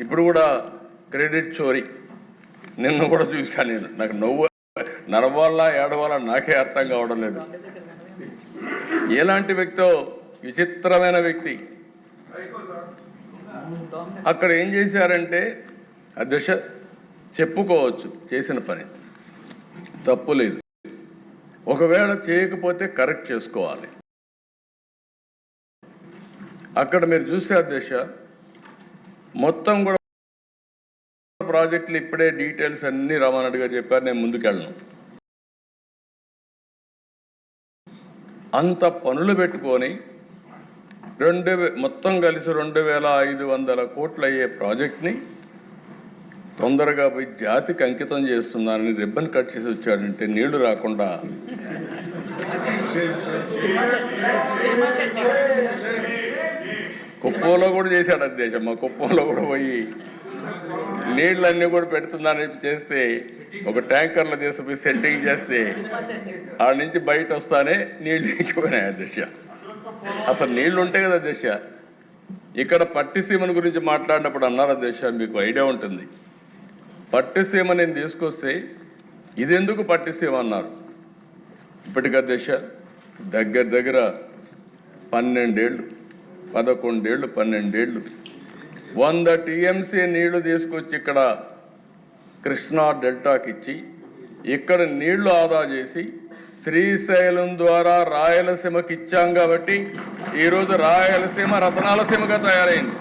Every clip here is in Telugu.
ఇప్పుడు కూడా క్రెడిట్ చోరీ నిన్న కూడా చూశాను నేను. నాకు నవ్వు నడవాలా ఏడవాలా నాకే అర్థం కావడం లేదు. ఎలాంటి వ్యక్తో, విచిత్రమైన వ్యక్తి. అక్కడ ఏం చేశారంటే అధ్యక్ష చెప్పుకోవచ్చు చేసిన పని తప్పు లేదు, ఒకవేళ చేయకపోతే కరెక్ట్ చేసుకోవాలి. అక్కడ మీరు చూస్తే అధ్యక్ష మొత్తం కూడా ప్రాజెక్టులు ఇప్పుడే డీటెయిల్స్ అన్నీ రామారెడ్డి గారు చెప్పారు, నేను ముందుకెళ్ళను. అంత పనులు పెట్టుకొని మొత్తం కలిసి 2500 కోట్లు అయ్యే ప్రాజెక్ట్ని తొందరగా పోయి జాతికి అంకితం చేస్తున్నారని రిబ్బన్ కట్ చేసి వచ్చాడంటే నీళ్లు రాకుండా కుప్పంలో కూడా చేశాడు అధ్యక్ష. మా కుప్పంలో కూడా పోయి నీళ్ళన్నీ కూడా పెడుతుందని చేస్తే ఒక ట్యాంకర్లో తీసుకుపోయి సెట్టింగ్ చేస్తే ఆడ నుంచి బయట వస్తానే నీళ్లు ఎక్కిపోయినాయి అధ్యక్ష. అసలు నీళ్లు ఉంటాయి కదా అధ్యక్ష. ఇక్కడ పట్టిసీమను గురించి మాట్లాడినప్పుడు అన్నారు అధ్యక్ష, మీకు ఐడియా ఉంటుంది. పట్టిసీమ నేను తీసుకొస్తే ఇదెందుకు పట్టిసీమ అన్నారు. ఇప్పటికి అధ్యక్ష దగ్గర 12 ఏళ్ళు 12 ఏళ్ళు 100 TMC నీళ్లు తీసుకొచ్చి ఇక్కడ కృష్ణా డెల్టాకి ఇచ్చి ఇక్కడ నీళ్లు ఆదా చేసి శ్రీశైలం ద్వారా రాయలసీమకి ఇచ్చాం కాబట్టి ఈరోజు రాయలసీమ రతనాలసీమగా తయారైంది.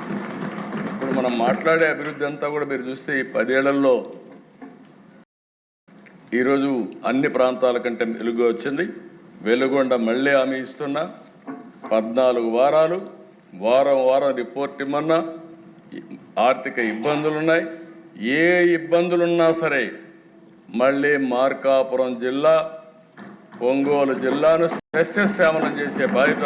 ఇప్పుడు మనం మాట్లాడే అభివృద్ధి అంతా కూడా మీరు చూస్తే ఈ 10 ఏళ్లలో ఈరోజు అన్ని ప్రాంతాల కంటే వెలుగు వచ్చింది. వెలుగొండ మళ్ళీ హామీ ఇస్తున్నా, 14 వారాలు వారం రిపోర్ట్ ఇమ్మన్నా. ఆర్థిక ఇబ్బందులున్నాయి, ఏ ఇబ్బందులున్నా సరే మళ్ళీ మార్కాపురం జిల్లా, ఒంగోలు జిల్లాను సస్యశ్యామలం చేసే బాధ్యత